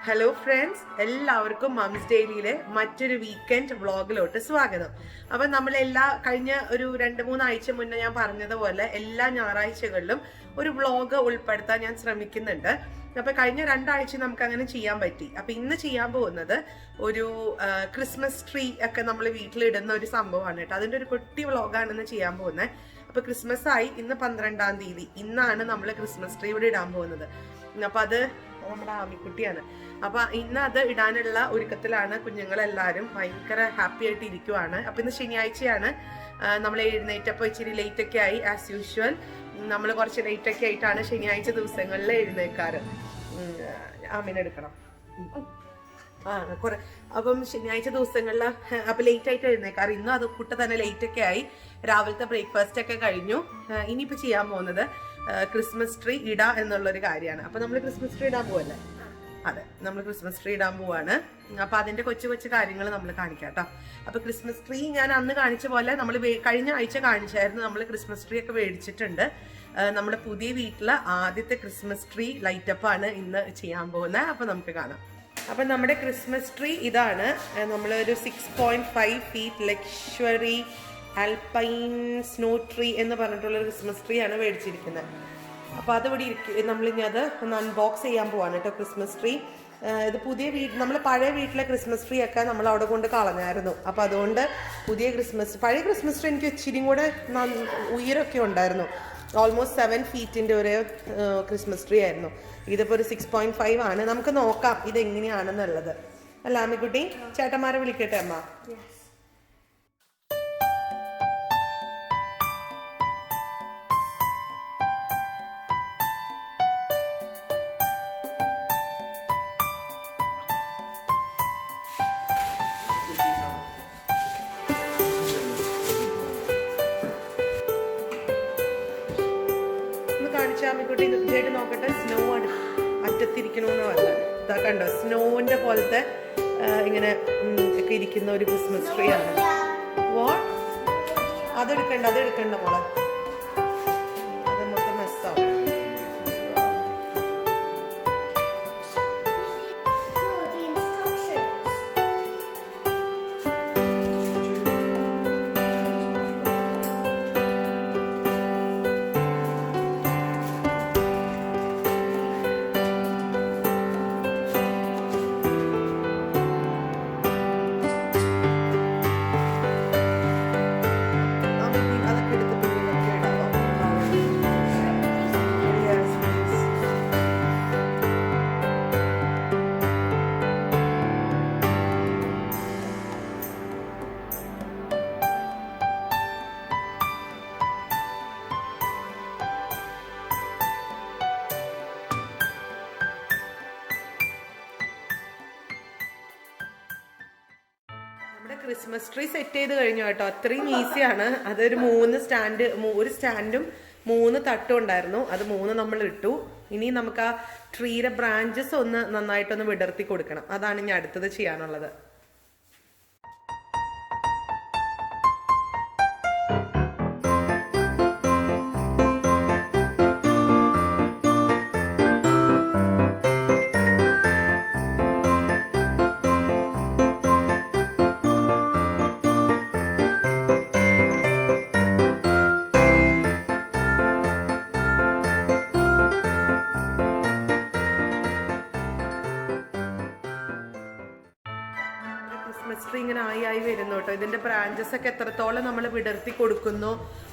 Hello friends, എല്ലാവർക്കും moms ഡെയിലിയിലെ മറ്റൊരു weekend വ്ളോഗിലോട്ട് സ്വാഗതം. അപ്പം നമ്മൾ കഴിഞ്ഞ ഒരു 2-3 ആഴ്ച മുന്നേ ഞാൻ പറഞ്ഞതുപോലെ എല്ലാ ഞായറാഴ്ചകളിലും ഒരു വ്ളോഗ് ഉൾപ്പെടുത്താൻ ഞാൻ ശ്രമിക്കുന്നുണ്ട്. അപ്പൊ കഴിഞ്ഞ 2 ആഴ്ച നമുക്ക് അങ്ങനെ ചെയ്യാൻ പറ്റി. അപ്പൊ ഇന്ന് ചെയ്യാൻ പോകുന്നത് ഒരു ക്രിസ്മസ് ട്രീ ഒക്കെ നമ്മൾ വീട്ടിലിടുന്ന ഒരു സംഭവമാണ് കേട്ടോ. അതിന്റെ ഒരു കുട്ടി വ്ളോഗാണെന്ന് ചെയ്യാൻ പോകുന്നത്. അപ്പൊ ക്രിസ്മസ് ആയി, ഇന്ന് 12-ാം തീയതി. ഇന്നാണ് നമ്മൾ ക്രിസ്മസ് ട്രീ ഇവിടെ ഇടാൻ പോകുന്നത്. അപ്പൊ അത് നമ്മുടെ ആമിക്കുട്ടിയാണ്. അപ്പൊ ഇന്ന് അത് ഇടാനുള്ള ഒരുക്കത്തിലാണ് കുഞ്ഞുങ്ങളെല്ലാവരും. ഭയങ്കര ഹാപ്പി ആയിട്ട് ഇരിക്കുവാണ്. അപ്പൊ ഇന്ന് ശനിയാഴ്ചയാണ്. നമ്മൾ എഴുന്നേറ്റപ്പോൾ ഇച്ചിരി ലേറ്റ് ഒക്കെ ആയി. ആസ് യൂഷ്വൽ നമ്മൾ കുറച്ച് ലേറ്റ് ഒക്കെ ആയിട്ടാണ് ശനിയാഴ്ച ദിവസങ്ങളിൽ എഴുന്നേക്കാറ്. ആമിനെടുക്കണം. അപ്പം ശനിയാഴ്ച ദിവസങ്ങളിൽ അപ്പൊ ലേറ്റ് ആയിട്ട് എഴുന്നേക്കാറ്. ഇന്നും അത് കൂട്ട തന്നെ ലേറ്റ് ഒക്കെ ആയി. രാവിലത്തെ ബ്രേക്ക്ഫാസ്റ്റ് ഒക്കെ കഴിഞ്ഞു. ഇനിയിപ്പോ ചെയ്യാൻ പോകുന്നത് ക്രിസ്മസ് ട്രീ ഇടാ എന്നുള്ളൊരു കാര്യമാണ്. അപ്പൊ നമ്മൾ ക്രിസ്മസ് ട്രീ ഇടാൻ പോവല്ലേ? അതെ, നമ്മൾ ക്രിസ്മസ് ട്രീ ഇടാൻ പോവാണ്. അപ്പൊ അതിന്റെ കൊച്ചു കൊച്ചു കാര്യങ്ങൾ നമ്മൾ കാണിക്കാം കേട്ടോ. അപ്പൊ ക്രിസ്മസ് ട്രീ ഞാൻ അന്ന് കാണിച്ച പോലെ നമ്മൾ കഴിഞ്ഞ ആഴ്ച കാണിച്ചായിരുന്നു. നമ്മൾ ക്രിസ്മസ് ട്രീ ഒക്കെ മേടിച്ചിട്ടുണ്ട്. നമ്മുടെ പുതിയ വീട്ടിലെ ആദ്യത്തെ ക്രിസ്മസ് ട്രീ ലൈറ്റപ്പ് ആണ് ഇന്ന് ചെയ്യാൻ പോകുന്നത്. അപ്പൊ നമുക്ക് കാണാം. അപ്പൊ നമ്മുടെ ക്രിസ്മസ് ട്രീ ഇതാണ്. നമ്മളൊരു 6.5 feet luxury alpine snow tree എന്ന് പറഞ്ഞിട്ടുള്ളൊരു ക്രിസ്മസ് ട്രീ ആണ് മേടിച്ചിരിക്കുന്നത്. അപ്പോൾ അതിവിടെ നമ്മളിനി അത് ഒന്ന് അൺബോക്സ് ചെയ്യാൻ പോവാണ് കേട്ടോ. ക്രിസ്മസ് ട്രീ ഇത് പുതിയ നമ്മൾ പഴയ വീട്ടിലെ ക്രിസ്മസ് ട്രീ ഒക്കെ നമ്മൾ അവിടെ കൊണ്ട് കളഞ്ഞായിരുന്നു. അപ്പോൾ അതുകൊണ്ട് പഴയ ക്രിസ്മസ് ട്രീ എനിക്ക് ഇച്ചിരി കൂടെ ഉയരമൊക്കെ ഉണ്ടായിരുന്നു. ഓൾമോസ്റ്റ് 7 ഫീറ്റിൻ്റെ ഒരു ക്രിസ്മസ് ട്രീ ആയിരുന്നു. ഇതിപ്പോൾ ഒരു 6.5 ആണ്. നമുക്ക് നോക്കാം ഇതെങ്ങനെയാണെന്നുള്ളത്. അല്ല അമ്മിക്കുട്ടി, ചേട്ടന്മാരെ വിളിക്കട്ടെ അമ്മ? അമ്മിക്കുട്ടി തീർച്ചയായിട്ട് നോക്കട്ടെ. സ്നോ അറ്റത്തിരിക്കണമെന്ന് പറഞ്ഞത് ഇതാ കണ്ടോ, സ്നോവിന്റെ പോലത്തെ ഇങ്ങനെ ഒക്കെ ഇരിക്കുന്ന ഒരു ക്രിസ്മസ് ട്രീ ആണ്. അതെടുക്കണ്ട മോളെ, അത് മൊത്തം മെസ്സാവും. ക്രിസ്മസ് ട്രീ സെറ്റ് ചെയ്ത് കഴിഞ്ഞു കേട്ടോ. അത്രയും ഈസിയാണ്. അതൊരു ഒരു സ്റ്റാൻഡും 3 തട്ടും ഉണ്ടായിരുന്നു. അത് 3 നമ്മൾ ഇട്ടു. ഇനി നമുക്ക് ആ ട്രീയുടെ ബ്രാഞ്ചസ് ഒന്ന് നന്നായിട്ടൊന്ന് വിടർത്തി കൊടുക്കണം. അതാണ് ഇനി അടുത്തത് ചെയ്യാനുള്ളത്. ക്രിസ്മസ് ട്രീ ഇങ്ങനെ ആയി വരുന്നു കേട്ടോ. ഇതിന്റെ ബ്രാഞ്ചസ് ഒക്കെ എത്രത്തോളം നമ്മൾ വിടർത്തി കൊടുക്കുന്നു,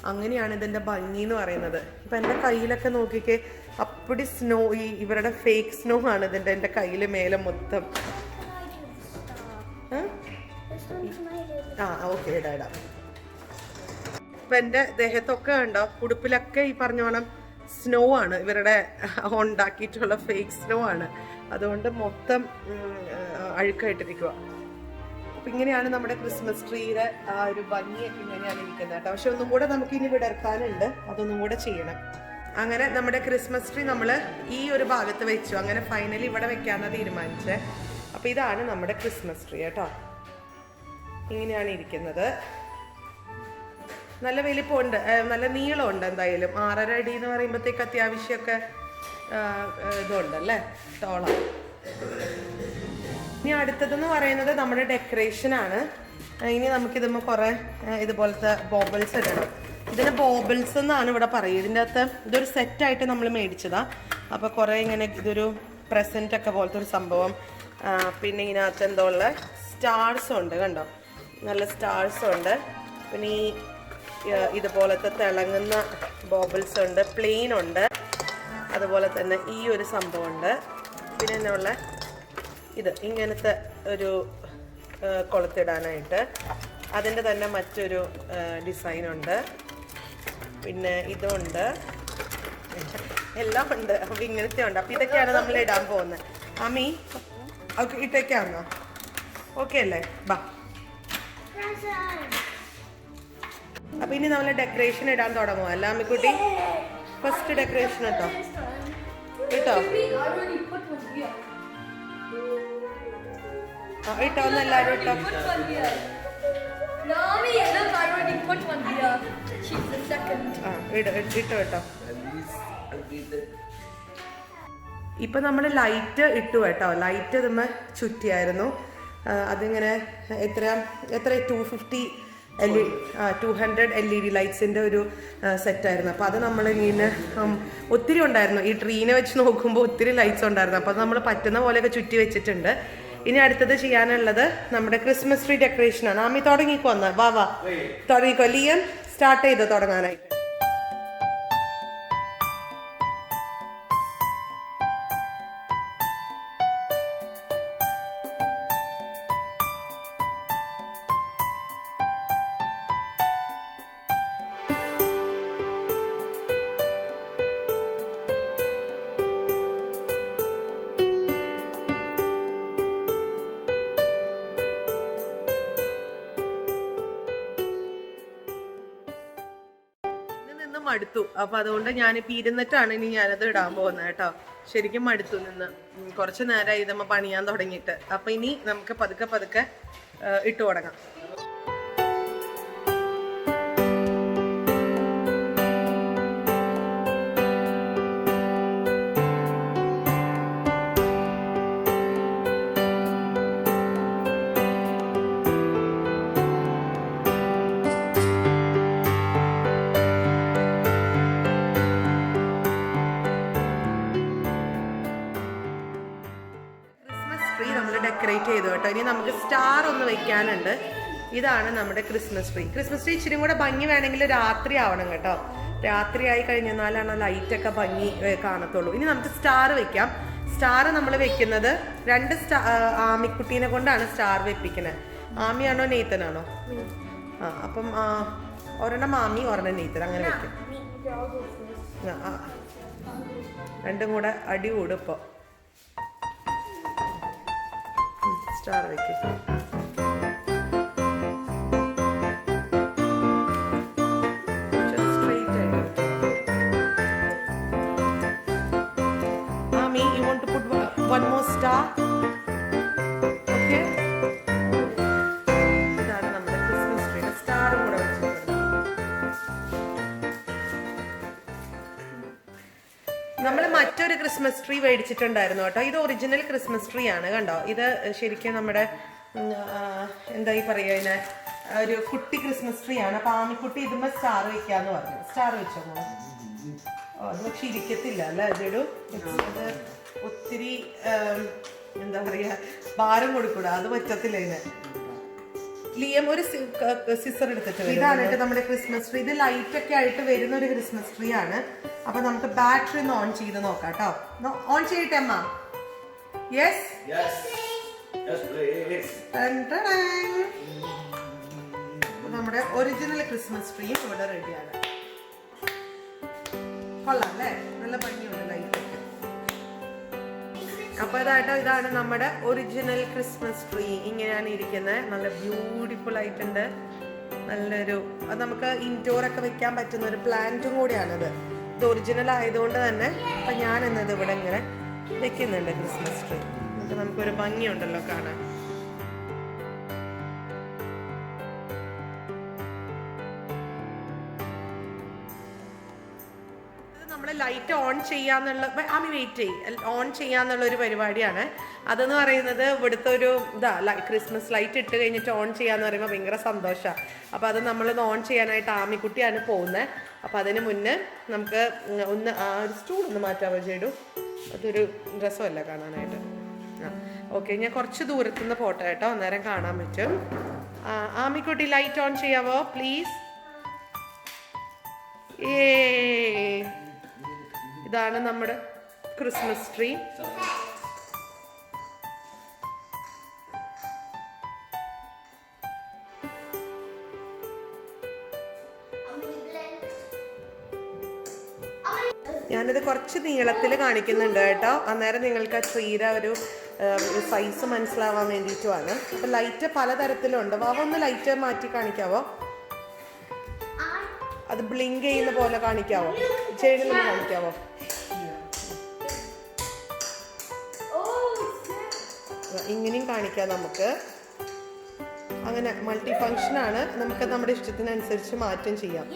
അങ്ങനെയാണ് ഇതിന്റെ ഭംഗി എന്ന് പറയുന്നത്. ഇപ്പൊ എന്റെ കയ്യിലൊക്കെ നോക്കിക്കേ, അപ്പടി സ്നോ, ഇവരുടെ ഫേക്ക് സ്നോ ആണ് ഇതിന്റെ എന്റെ കയ്യില് മേലെ മൊത്തം. ഓക്കെ, ഇടാം. ഇപ്പൊ എന്റെ ദേഹത്തൊക്കെ ഉണ്ടോ, ഉടുപ്പിലൊക്കെ ഈ പറഞ്ഞോണം സ്നോ ആണ്. ഇവരുടെ ഉണ്ടാക്കിയിട്ടുള്ള ഫേക്ക് സ്നോ ആണ്. അതുകൊണ്ട് മൊത്തം അഴുക്കായിട്ടിരിക്കുക. അപ്പൊ ഇങ്ങനെയാണ് നമ്മുടെ ക്രിസ്മസ് ട്രീയുടെ ആ ഒരു ഭംഗിയൊക്കെ ഇങ്ങനെയാണ് ഇരിക്കുന്നത് കേട്ടോ. പക്ഷെ ഒന്നും കൂടെ നമുക്ക് ഇനി വിടർത്താനുണ്ട്, അതൊന്നും കൂടെ ചെയ്യണം. അങ്ങനെ നമ്മുടെ ക്രിസ്മസ് ട്രീ നമ്മൾ ഈ ഒരു ഭാഗത്ത് വെച്ചു. അങ്ങനെ ഫൈനലി ഇവിടെ വെക്കാന്നാണ് തീരുമാനിച്ചത്. അപ്പൊ ഇതാണ് നമ്മുടെ ക്രിസ്മസ് ട്രീ കേട്ടോ. ഇങ്ങനെയാണ് ഇരിക്കുന്നത്. നല്ല വലിപ്പമുണ്ട്, നല്ല നീളമുണ്ട്. എന്തായാലും 6.5 അടി എന്ന് പറയുമ്പോഴത്തേക്ക് അത്യാവശ്യമൊക്കെ ഇതുണ്ടല്ലേ, ടോളാണ്. ഇനി അടുത്തതെന്ന് പറയുന്നത് നമ്മുടെ ഡെക്കറേഷൻ ആണ്. ഇനി നമുക്കിതുമ്പോൾ കുറേ ഇതുപോലത്തെ ബോബിൾസ് ഇടണം. ഇതിന് ബോബിൾസ് എന്നാണ് ഇവിടെ പറയുക. ഇതിൻ്റെ അകത്ത് ഇതൊരു സെറ്റായിട്ട് നമ്മൾ മേടിച്ചതാണ്. അപ്പോൾ കുറേ ഇങ്ങനെ ഇതൊരു പ്രസൻറ്റ് ഒക്കെ പോലത്തെ ഒരു സംഭവം. പിന്നെ ഇതിനകത്ത് എന്തോ ഉള്ള സ്റ്റാർസും ഉണ്ട്, കണ്ടോ, നല്ല സ്റ്റാർസും ഉണ്ട്. പിന്നെ ഈ ഇതുപോലത്തെ തിളങ്ങുന്ന ബോബിൾസ് ഉണ്ട്, പ്ലെയിൻ ഉണ്ട്, അതുപോലെ തന്നെ ഈ ഒരു സംഭവമുണ്ട്. പിന്നെ എന്നുള്ള ഇത് ഇങ്ങനത്തെ ഒരു കൊളുത്തിടാനായിട്ട് അതിൻ്റെ തന്നെ മറ്റൊരു ഡിസൈനുണ്ട്. പിന്നെ ഇതുണ്ട്, എല്ലാം ഉണ്ട്. അപ്പം ഇങ്ങനത്തെ ഉണ്ട്. അപ്പം ഇതൊക്കെയാണ് നമ്മൾ ഇടാൻ പോകുന്നത്. ആമി ഇട്ടേക്കാന്നോ? ഓക്കെ അല്ലേ? ബാ. അപ്പം ഇനി നമ്മൾ ഡെക്കറേഷൻ ഇടാൻ തുടങ്ങുമോ? അല്ല അമ്മിക്കുട്ടി? ഫസ്റ്റ് ഡെക്കറേഷൻ കേട്ടോ കേട്ടോ ഇട്ടോ ഒന്ന് എല്ലാവരും ഇട്ടോ. ഇട്ടോ കേട്ടോ. ഇപ്പൊ നമ്മൾ ലൈറ്റ് ഇട്ടു കേട്ടോ. ലൈറ്റ് നമ്മ ചുറ്റിയായിരുന്നു. അതിങ്ങനെ എത്ര 200 LED ലൈറ്റ്സിൻ്റെ ഒരു സെറ്റായിരുന്നു. അപ്പോൾ അത് നമ്മളിങ്ങനെ ഒത്തിരി ഉണ്ടായിരുന്നു. ഈ ട്രീനെ വെച്ച് നോക്കുമ്പോൾ ഒത്തിരി ലൈറ്റ്സ് ഉണ്ടായിരുന്നു. അപ്പോൾ അത് നമ്മൾ പറ്റുന്ന പോലെയൊക്കെ ചുറ്റി വെച്ചിട്ടുണ്ട്. ഇനി അടുത്തത് ചെയ്യാനുള്ളത് നമ്മുടെ ക്രിസ്മസ് ട്രീ ഡെക്കറേഷനാണ്. ആമി തുടങ്ങിക്കോ, ഒന്ന് വാ തുടങ്ങിക്കോ. ലിയൻ സ്റ്റാർട്ട് ചെയ്തോ തുടങ്ങാനായിട്ട്. മടുത്തു. അപ്പൊ അതുകൊണ്ട് ഞാനിപ്പോ ഇരുന്നിട്ടാണ് ഇനി ഞാനത് ഇടാൻ പോകുന്നത് കേട്ടോ. ശരിക്കും മടുത്തു നിന്ന്. കുറച്ച് നേരമായി ഇതമ്മ പണിയാൻ തുടങ്ങിയിട്ട്. അപ്പൊ ഇനി നമുക്ക് പതുക്കെ പതുക്കെ ഇട്ടു തുടങ്ങാം. ഡെക്കറേറ്റ് ചെയ്തു കേട്ടോ. ഇനി നമുക്ക് സ്റ്റാർ ഒന്ന് വെക്കാനുണ്ട്. ഇതാണ് നമ്മുടെ ക്രിസ്മസ് ട്രീ. ക്രിസ്മസ് ട്രീ ഇച്ചിരി കൂടെ ഭംഗി വേണമെങ്കിൽ രാത്രി ആവണം കേട്ടോ. രാത്രി ആയി കഴിഞ്ഞാലാണ് ലൈറ്റൊക്കെ ഭംഗി കാണത്തുള്ളൂ. ഇനി നമുക്ക് സ്റ്റാർ വെക്കാം. സ്റ്റാർ നമ്മൾ വെക്കുന്നത് 2 ആമിക്കുട്ടീനെ കൊണ്ടാണ് സ്റ്റാർ വെപ്പിക്കുന്നത്. ആമിയാണോ നെയ്ത്തനാണോ? അപ്പം ഒരെണ്ണം ആമി ഒരെണ്ണം നെയ്ത്തൻ, അങ്ങനെ വെക്കും. രണ്ടും കൂടെ അടി കൂടും. ഇപ്പോൾ സ്റ്റാർ വെക്കും. Ami, you want to put one more star? Okay. ഇതാണ് നമ്മുടെ ക്രിസ്മസ് ട്രീയുടെ സ്റ്റാർ കൂടെ വെച്ചിട്ടുണ്ട്. നമ്മൾ മറ്റൊരു ക്രിസ്മസ് ട്രീ മേടിച്ചിട്ടുണ്ടായിരുന്നു കേട്ടോ. ഇത് ഒറിജിനൽ ക്രിസ്മസ് ട്രീ ആണ്, കണ്ടോ. ഇത് ശരിക്കും നമ്മുടെ എന്താ ഈ പറയുക, ഇതിനെ ഒരു കുട്ടി ക്രിസ്മസ് ട്രീ ആണ്. അപ്പൊ ആമിക്കുട്ടി ഇതുമ്പോ സ്റ്റാർ വെക്കാന്ന് പറഞ്ഞു. സ്റ്റാർ വെച്ചോ? അത് പക്ഷെ ഇരിക്കത്തില്ല അല്ലേ അതൊരു. അത് ഒത്തിരി എന്താ പറയാ, ഭാരം കൊടുക്കൂടാ, അത് പറ്റത്തില്ല. ഇതിന് ലിയം ഒരു സിസർ എടുത്തിട്ട്. ഇതാണ് കേട്ടോ നമ്മുടെ ക്രിസ്മസ് ട്രീ. ഇത് ലൈറ്റ് ഒക്കെ ആയിട്ട് വരുന്ന ഒരു ക്രിസ്മസ് ട്രീ ആണ്. അപ്പൊ നമുക്ക് ബാറ്ററി ഒന്ന് ഓൺ ചെയ്ത് നോക്കാം കേട്ടോ. ഓൺ ചെയ്യട്ടെ അമ്മ? യെസ്, നമ്മുടെ ഒറിജിനൽ ക്രിസ്മസ് ട്രീ ഇവിടെ റെഡിയാണ്. കൊള്ളാം അല്ലേ? നല്ല ഭംഗിയുണ്ട് ലൈറ്റൊക്കെ. അപ്പൊ ഇതാണ് നമ്മുടെ ഒറിജിനൽ ക്രിസ്മസ് ട്രീ. ഇങ്ങനെയാണ് ഇരിക്കുന്നത്. നല്ല ബ്യൂട്ടിഫുൾ ആയിട്ടുണ്ട്. നല്ലൊരു, അത് നമുക്ക് ഇൻഡോർ ഒക്കെ വെക്കാൻ പറ്റുന്ന ഒരു പ്ലാന്റും കൂടിയാണത്. ഇത് ഒറിജിനൽ ആയതുകൊണ്ട് തന്നെ അപ്പൊ ഞാൻ എന്നത് ഇവിടെ ഇങ്ങനെ വെക്കുന്നുണ്ട് ക്രിസ്മസ് ട്രീ. എന്നിട്ട് നമുക്കൊരു ഭംഗിയുണ്ടല്ലോ കാണാൻ. ലൈറ്റ് ഓൺ ചെയ്യാന്നുള്ള ആമി വെയിറ്റ് ഓൺ ചെയ്യാന്നുള്ള ഒരു പരിപാടിയാണ്. അതെന്ന് പറയുന്നത് ഇവിടുത്തെ ഒരു ക്രിസ്മസ് ലൈറ്റ് ഇട്ട് കഴിഞ്ഞിട്ട് ഓൺ ചെയ്യാന്ന് പറയുമ്പോൾ ഭയങ്കര സന്തോഷമാണ്. അപ്പോൾ അത് നമ്മളൊന്ന് ഓൺ ചെയ്യാനായിട്ട് ആമിക്കുട്ടിയാണ് പോകുന്നത്. അപ്പോൾ അതിന് മുന്നേ നമുക്ക് ഒന്ന് ആ ഒരു സ്റ്റൂൾ ഒന്ന് മാറ്റാവോ ചെയ്തു, അതൊരു രസമല്ല കാണാനായിട്ട്. ഓക്കെ, ഞാൻ കുറച്ച് ദൂരത്തുനിന്ന് പോട്ടെ കേട്ടോ, അന്നേരം കാണാൻ പറ്റും. ആമിക്കുട്ടി ലൈറ്റ് ഓൺ ചെയ്യാവോ പ്ലീസ്? ഇതാണ് നമ്മുടെ ക്രിസ്മസ് ട്രീ. ഞാനിത് കുറച്ച് നീളത്തിൽ കാണിക്കുന്നുണ്ട് കേട്ടോ, അന്നേരം നിങ്ങൾക്ക് ആ ട്രീയുടെ ഒരു സൈസ് മനസ്സിലാവാൻ വേണ്ടിയിട്ടുമാണ്. അപ്പം ലൈറ്റ് പലതരത്തിലുണ്ട്. ഒന്ന് ലൈറ്റ് മാറ്റി കാണിക്കാവോ? അത് ബ്ലിങ്ക് ചെയ്യുന്ന പോലെ കാണിക്കാവോ? ചെടിയിലൊന്ന് കാണിക്കാവോ? ഇങ്ങനെയും കാണിക്കാം നമുക്ക്. അങ്ങനെ മൾട്ടി ഫങ്ഷൻ ആണ്, നമുക്ക് നമ്മുടെ ഇഷ്ടത്തിനനുസരിച്ച് മാറ്റം ചെയ്യാം.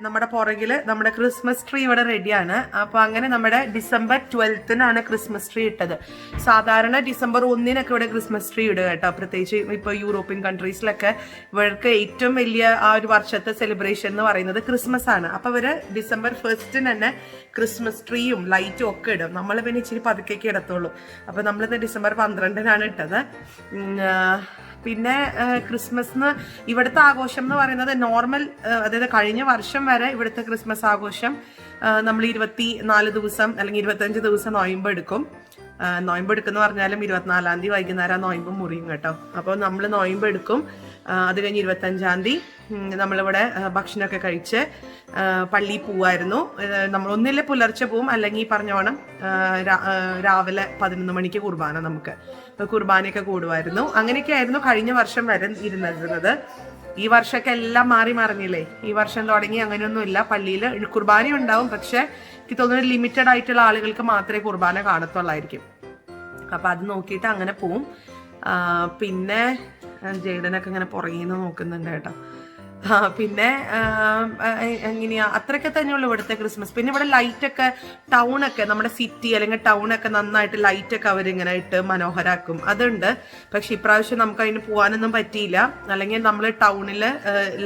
നമ്മുടെ പുറകില് നമ്മുടെ ക്രിസ്മസ് ട്രീ ഇവിടെ റെഡിയാണ്. അപ്പൊ അങ്ങനെ നമ്മുടെ ഡിസംബർ 12-നാണ് ക്രിസ്മസ് ട്രീ ഇട്ടത്. സാധാരണ ഡിസംബർ 1-നൊക്കെ ഇവിടെ ക്രിസ്മസ് ട്രീ ഇടുക കേട്ടോ. പ്രത്യേകിച്ച് ഇപ്പൊ യൂറോപ്യൻ കൺട്രീസിലൊക്കെ ഇവർക്ക് ഏറ്റവും വലിയ ആ ഒരു വർഷത്തെ സെലിബ്രേഷൻ എന്ന് പറയുന്നത് ക്രിസ്മസ് ആണ്. അപ്പൊ ഇവര് ഡിസംബർ 1-ന് തന്നെ ക്രിസ്മസ് ട്രീയും ലൈറ്റും ഒക്കെ ഇടും. നമ്മൾ പിന്നെ ഇച്ചിരി പതുക്കേക്ക് ഇടത്തുള്ളൂ. അപ്പൊ നമ്മളിത് ഡിസംബർ 12-നാണ് ഇട്ടത്. പിന്നെ ക്രിസ്മസിന് ഇവിടുത്തെ ആഘോഷം എന്ന് പറയുന്നത് നോർമൽ, അതായത് കഴിഞ്ഞ വർഷം വരെ ഇവിടുത്തെ ക്രിസ്മസ് ആഘോഷം നമ്മൾ 24 ദിവസം അല്ലെങ്കിൽ 25 ദിവസം നോയമ്പ് എടുക്കും. നോയമ്പ് എടുക്കുന്ന പറഞ്ഞാലും 24-ാം തീയതി വൈകുന്നേരം നോയമ്പ് മുറിയും കേട്ടോ. അപ്പോൾ നമ്മൾ നോയമ്പ് എടുക്കും. അത് കഴിഞ്ഞ് 25-ാം തീയതി നമ്മളിവിടെ ഭക്ഷണമൊക്കെ കഴിച്ച് പള്ളിയിൽ പോവായിരുന്നു. നമ്മൾ ഒന്നില്ലേ പുലർച്ചെ പോവും, അല്ലെങ്കിൽ പറഞ്ഞോണം രാവിലെ 11 മണിക്ക് കുർബാന, നമുക്ക് കുർബാനയൊക്കെ കൂടുമായിരുന്നു. അങ്ങനെയൊക്കെ ആയിരുന്നു കഴിഞ്ഞ വർഷം വരെ ഇരുന്നിരുന്നത്. ഈ വർഷമൊക്കെ എല്ലാം മാറി മറിഞ്ഞില്ലേ. ഈ വർഷം തുടങ്ങി അങ്ങനെയൊന്നുമില്ല. പള്ളിയിൽ കുർബാന ഉണ്ടാവും, പക്ഷെ എനിക്ക് തോന്നുന്നു ലിമിറ്റഡ് ആയിട്ടുള്ള ആളുകൾക്ക് മാത്രമേ കുർബാന കാണത്തുള്ളായിരിക്കും. അപ്പം അത് നോക്കിയിട്ട് അങ്ങനെ പോവും. പിന്നെ ജെയ്ഡനൊക്കെ ഇങ്ങനെ പുറകിൽ നിന്ന് നോക്കുന്നുണ്ട് കേട്ടോ. പിന്നെ എങ്ങനെയാ അത്രയൊക്കെ തന്നെയുള്ളൂ ഇവിടുത്തെ ക്രിസ്മസ്. പിന്നെ ഇവിടെ ലൈറ്റൊക്കെ ടൗണൊക്കെ നമ്മുടെ സിറ്റി അല്ലെങ്കിൽ ടൗണൊക്കെ നന്നായിട്ട് ലൈറ്റൊക്കെ അവരിങ്ങനെ ഇട്ട് മനോഹരാക്കും, അതുണ്ട്. പക്ഷെ ഇപ്രാവശ്യം നമുക്ക് അതിന് പോകാനൊന്നും പറ്റിയില്ല. അല്ലെങ്കിൽ നമ്മൾ ടൗണിൽ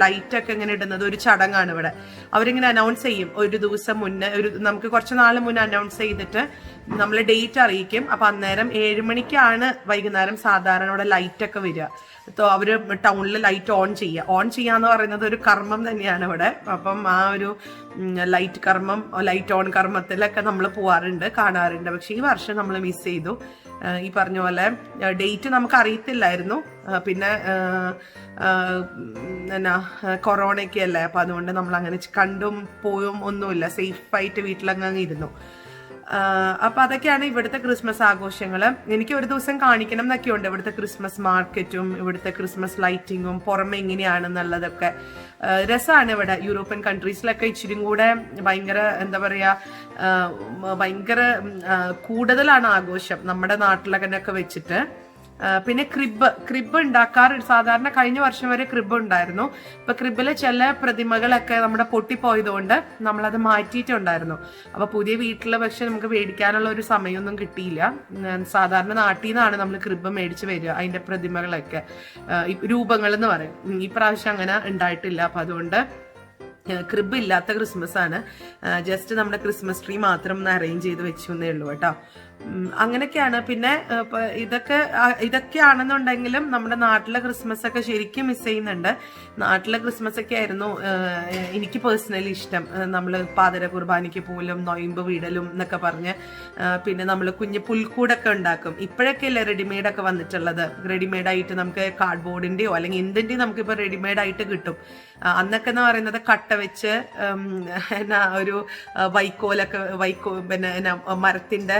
ലൈറ്റൊക്കെ ഇങ്ങനെ ഇടുന്നത് ഒരു ചടങ്ങാണ് ഇവിടെ. അവരിങ്ങനെ അനൗൺസ് ചെയ്യും ഒരു ദിവസം മുന്നേ, നമുക്ക് കുറച്ച് നാൾ മുന്നേ അനൗൺസ് ചെയ്തിട്ട് നമ്മൾ ഡേറ്റ് അറിയിക്കും. അപ്പം അന്നേരം 7 മണിക്കാണ് വൈകുന്നേരം സാധാരണ ഇവിടെ ലൈറ്റൊക്കെ വരിക. അവര് ടൗണിൽ ലൈറ്റ് ഓൺ ചെയ്യാന്ന് പറയുന്നത് ഒരു കർമ്മം തന്നെയാണ് ഇവിടെ. അപ്പം ആ ഒരു ലൈറ്റ് കർമ്മം, ലൈറ്റ് ഓൺ കർമ്മത്തിലൊക്കെ നമ്മൾ പോവാറുണ്ട്, കാണാറുണ്ട്. പക്ഷെ ഈ വർഷം നമ്മൾ മിസ് ചെയ്തു. ഈ പറഞ്ഞ പോലെ ഡേറ്റ് നമുക്ക് അറിയത്തില്ലായിരുന്നു. പിന്നെ എന്നാ കൊറോണയൊക്കെ അല്ലേ, അപ്പം അതുകൊണ്ട് നമ്മൾ അങ്ങനെ കണ്ടും പോയും ഒന്നുമില്ല, സേഫായിട്ട് വീട്ടിലങ്ങ് ഇരുന്നു. അപ്പം അതൊക്കെയാണ് ഇവിടുത്തെ ക്രിസ്മസ് ആഘോഷങ്ങൾ. എനിക്ക് ഒരു ദിവസം കാണിക്കണം എന്നൊക്കെ ഉണ്ട് ഇവിടുത്തെ ക്രിസ്മസ് മാർക്കറ്റും ഇവിടുത്തെ ക്രിസ്മസ് ലൈറ്റിങ്ങും പുറമെ എങ്ങനെയാണെന്നുള്ളതൊക്കെ. രസമാണ് ഇവിടെ. യൂറോപ്യൻ കൺട്രീസിലൊക്കെ ഇച്ചിരി കൂടെ ഭയങ്കര എന്താ പറയുക, ഭയങ്കര കൂടുതലാണ് ആഘോഷം നമ്മുടെ നാട്ടിലൊക്കെ വെച്ചിട്ട്. പിന്നെ ക്രിബ് ഉണ്ടാക്കാറ് സാധാരണ കഴിഞ്ഞ വർഷം വരെ ക്രിബ് ഉണ്ടായിരുന്നു. ഇപ്പൊ ക്രിബിലെ ചില പ്രതിമകളൊക്കെ നമ്മുടെ പൊട്ടിപ്പോയതുകൊണ്ട് നമ്മളത് മാറ്റിയിട്ടുണ്ടായിരുന്നു. അപ്പൊ പുതിയ വീട്ടില് പക്ഷെ നമുക്ക് മേടിക്കാനുള്ള ഒരു സമയമൊന്നും കിട്ടിയില്ല. സാധാരണ നാട്ടിൽ നിന്നാണ് നമ്മൾ ക്രിബ് മേടിച്ച് വരിക, അതിന്റെ പ്രതിമകളൊക്കെ രൂപങ്ങൾ എന്ന് പറയും. ഈ പ്രാവശ്യം അങ്ങനെ ഉണ്ടായിട്ടില്ല. അപ്പൊ അതുകൊണ്ട് ക്രിബ് ഇല്ലാത്ത ക്രിസ്മസ് ആണ്. ജസ്റ്റ് നമ്മുടെ ക്രിസ്മസ് ട്രീ മാത്രം ഒന്ന് അറേഞ്ച് ചെയ്ത് വെച്ചു എന്നേ ഉള്ളൂ കേട്ടോ. അങ്ങനെയൊക്കെയാണ്. പിന്നെ ഇതൊക്കെയാണെന്നുണ്ടെങ്കിലും നമ്മുടെ നാട്ടിലെ ക്രിസ്മസ് ഒക്കെ ശരിക്കും മിസ് ചെയ്യുന്നുണ്ട്. നാട്ടിലെ ക്രിസ്മസ് ഒക്കെ ആയിരുന്നു എനിക്ക് പേഴ്സണലി ഇഷ്ടം. നമ്മൾ പാതിര കുർബാനയ്ക്ക് പോലും നൊയമ്പ് വീടലും എന്നൊക്കെ പറഞ്ഞ് പിന്നെ നമ്മൾ കുഞ്ഞ് പുൽക്കൂടൊക്കെ ഉണ്ടാക്കും. ഇപ്പോഴൊക്കെ അല്ലേ റെഡിമെയ്ഡൊക്കെ വന്നിട്ടുള്ളത്. റെഡിമെയ്ഡായിട്ട് നമുക്ക് കാർഡ്ബോർഡിന്റെയോ അല്ലെങ്കിൽ എന്തിന്റെയും നമുക്കിപ്പോൾ റെഡിമെയ്ഡായിട്ട് കിട്ടും. അന്നൊക്കെ എന്ന് പറയുന്നത് കട്ട വെച്ച് എന്നാ ഒരു പിന്നെ മരത്തിന്റെ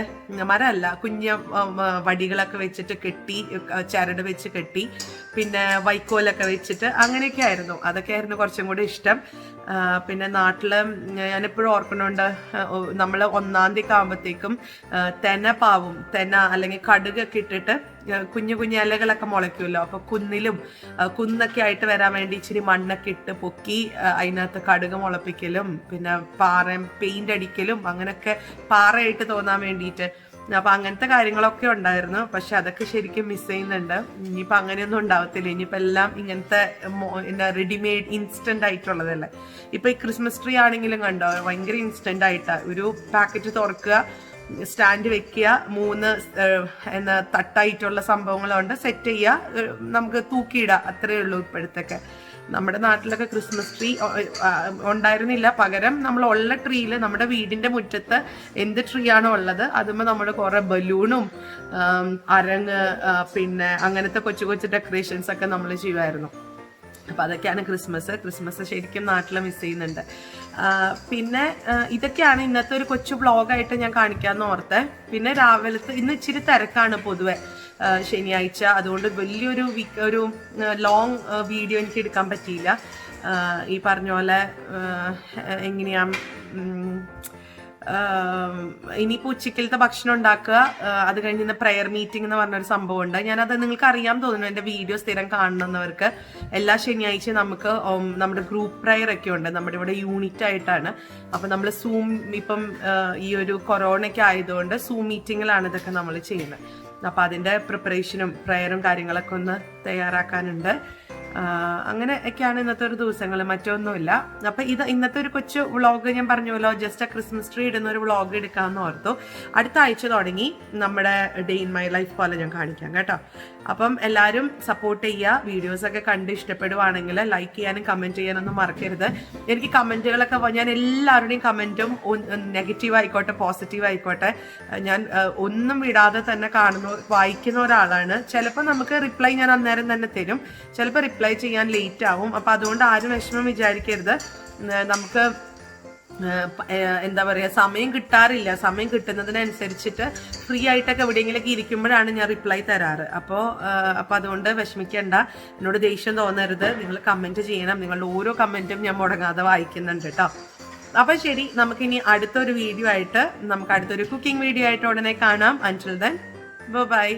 മരമല്ല, കുഞ്ഞ വടികളൊക്കെ വെച്ചിട്ട് കെട്ടി, ചരട് വെച്ച് കെട്ടി, പിന്നെ വൈക്കോലൊക്കെ വെച്ചിട്ട് അങ്ങനെയൊക്കെ ആയിരുന്നു. അതൊക്കെ ആയിരുന്നു കുറച്ചും കൂടി ഇഷ്ടം. പിന്നെ നാട്ടില് ഞാനെപ്പോഴും ഓർക്കണുണ്ട്, നമ്മൾ 1-ാം തീയതി ആകുമ്പോഴത്തേക്കും തെന അല്ലെങ്കിൽ കടുകൊക്കെ ഇട്ടിട്ട് കുഞ്ഞു കുഞ്ഞു ഇലകളൊക്കെ മുളയ്ക്കുമല്ലോ. അപ്പൊ കുന്നൊക്കെ ആയിട്ട് വരാൻ വേണ്ടി ഇച്ചിരി മണ്ണൊക്കെ ഇട്ട് പൊക്കി അതിനകത്ത് കടുക് മുളപ്പിക്കലും പിന്നെ പെയിന്റ് അടിക്കലും അങ്ങനെയൊക്കെ പാറയായിട്ട് തോന്നാൻ വേണ്ടിയിട്ട്. അപ്പൊ അങ്ങനത്തെ കാര്യങ്ങളൊക്കെ ഉണ്ടായിരുന്നു. പക്ഷെ അതൊക്കെ ശരിക്കും മിസ് ചെയ്യുന്നുണ്ട്. ഇനിയിപ്പോൾ അങ്ങനെയൊന്നും ഉണ്ടാവത്തില്ല. ഇനിയിപ്പോൾ എല്ലാം ഇങ്ങനത്തെ റെഡിമെയ്ഡ് ഇൻസ്റ്റന്റ് ആയിട്ടുള്ളതല്ലേ. ഇപ്പൊ ഈ ക്രിസ്മസ് ട്രീ ആണെങ്കിലും കണ്ടോ, ഭയങ്കര ഇൻസ്റ്റന്റ് ആയിട്ടാ. ഒരു പാക്കറ്റ് തുറക്കുക, സ്റ്റാൻഡ് വെക്കുക, 3 തട്ടായിട്ടുള്ള സംഭവങ്ങളുണ്ട്, സെറ്റ് ചെയ്യുക, നമുക്ക് തൂക്കിയിടാം, അത്രേ ഉള്ളൂ ഇപ്പോഴത്തൊക്കെ. നമ്മുടെ നാട്ടിലൊക്കെ ക്രിസ്മസ് ട്രീ ഉണ്ടായിരുന്നില്ല. പകരം നമ്മൾ ഉള്ള ട്രീയിൽ നമ്മുടെ വീടിന്റെ മുറ്റത്ത് എന്ത് ട്രീ ആണോ ഉള്ളത് അതുമ്പോൾ നമ്മൾ കുറെ ബലൂണും അരങ്ങ് പിന്നെ അങ്ങനത്തെ കൊച്ചു കൊച്ചു ഡെക്കറേഷൻസ് ഒക്കെ നമ്മൾ ചെയ്യുമായിരുന്നു. അപ്പൊ അതൊക്കെയാണ് ക്രിസ്മസ് ശരിക്കും നാട്ടിൽ മിസ് ചെയ്യുന്നുണ്ട്. പിന്നെ ഇതൊക്കെയാണ് ഇന്നത്തെ ഒരു കൊച്ചു വ്ളോഗായിട്ട് ഞാൻ കാണിക്കാമെന്ന് ഓർത്തെ. പിന്നെ രാവിലത്തെ ഇന്ന് ഇച്ചിരി തിരക്കാണ് പൊതുവെ, ശനിയാഴ്ച. അതുകൊണ്ട് വലിയൊരു ലോങ് വീഡിയോ എനിക്ക് എടുക്കാൻ പറ്റിയില്ല. ഈ പറഞ്ഞ പോലെ എങ്ങനെയാ ഇനിയിപ്പോൾ ഉച്ചക്കലത്തെ ഭക്ഷണം ഉണ്ടാക്കുക, അത് കഴിഞ്ഞ് ഇന്ന് പ്രെയർ മീറ്റിംഗ് എന്ന് പറഞ്ഞൊരു സംഭവം ഉണ്ട്. ഞാനത് നിങ്ങൾക്ക് അറിയാൻ തോന്നുന്നു, എൻ്റെ വീഡിയോ സ്ഥിരം കാണുന്നവർക്ക്. എല്ലാ ശനിയാഴ്ചയും നമുക്ക് നമ്മുടെ ഗ്രൂപ്പ് പ്രെയർ ഒക്കെ ഉണ്ട്. നമ്മുടെ ഇവിടെ യൂണിറ്റ് ആയിട്ടാണ്. അപ്പം നമ്മൾ ഇപ്പം ഈ ഒരു കൊറോണയ്ക്ക് ആയതുകൊണ്ട് സൂം മീറ്റിങ്ങിലാണ് ഇതൊക്കെ നമ്മൾ ചെയ്യുന്നത്. അപ്പം അതിൻ്റെ പ്രിപ്പറേഷനും പ്രെയറും കാര്യങ്ങളൊക്കെ ഒന്ന് തയ്യാറാക്കാനുണ്ട്. അങ്ങനെ ഒക്കെയാണ് ഇന്നത്തെ ഒരു ദിവസങ്ങൾ, മറ്റൊന്നുമില്ല. അപ്പം ഇന്നത്തെ ഒരു കൊച്ചു വ്ളോഗ് ഞാൻ പറഞ്ഞല്ലോ, ജസ്റ്റ് ക്രിസ്മസ് ട്രീ ഇടുന്ന ഒരു വ്ളോഗ് എടുക്കാമെന്ന് ഓർത്തു. അടുത്ത ആഴ്ച തുടങ്ങി നമ്മുടെ ഡേ ഇൻ മൈ ലൈഫ് പോലെ ഞാൻ കാണിക്കാം കേട്ടോ. അപ്പം എല്ലാവരും സപ്പോർട്ട് ചെയ്യുക. വീഡിയോസൊക്കെ കണ്ട് ഇഷ്ടപ്പെടുവാണെങ്കിൽ ലൈക്ക് ചെയ്യാനും കമൻറ്റ് ചെയ്യാനൊന്നും മറക്കരുത്. എനിക്ക് കമൻറ്റുകളൊക്കെ ഞാൻ എല്ലാവരുടെയും കമൻറ്റും നെഗറ്റീവ് ആയിക്കോട്ടെ പോസിറ്റീവ് ആയിക്കോട്ടെ ഞാൻ ഒന്നും വിടാതെ തന്നെ വായിക്കുന്ന ഒരാളാണ്. ചിലപ്പോൾ നമുക്ക് റിപ്ലൈ ഞാൻ അന്നേരം തന്നെ തരും, ചിലപ്പോൾ റിപ്ലൈ ചെയ്യാൻ ലേറ്റ് ആവും. അപ്പം അതുകൊണ്ട് ആരും വിഷമം വിചാരിക്കരുത്. നമുക്ക് എന്താ പറയുക, സമയം കിട്ടാറില്ല. സമയം കിട്ടുന്നതിനനുസരിച്ചിട്ട് ഫ്രീ ആയിട്ടൊക്കെ എവിടെയെങ്കിലൊക്കെ ഇരിക്കുമ്പോഴാണ് ഞാൻ റിപ്ലൈ തരാറ്. അപ്പോൾ അതുകൊണ്ട് വിഷമിക്കേണ്ട, എന്നോട് ദേഷ്യം തോന്നരുത്. നിങ്ങൾ കമൻറ്റ് ചെയ്യണം. നിങ്ങളുടെ ഓരോ കമൻറ്റും ഞാൻ മുടങ്ങാതെ വായിക്കുന്നുണ്ട് കേട്ടോ. അപ്പം ശരി, നമുക്കിനി അടുത്തൊരു വീഡിയോ ആയിട്ട്, നമുക്ക് അടുത്തൊരു കുക്കിംഗ് വീഡിയോ ആയിട്ട് ഉടനെ കാണാം. അൻറ്റിൽ ദെൻ ബൈ.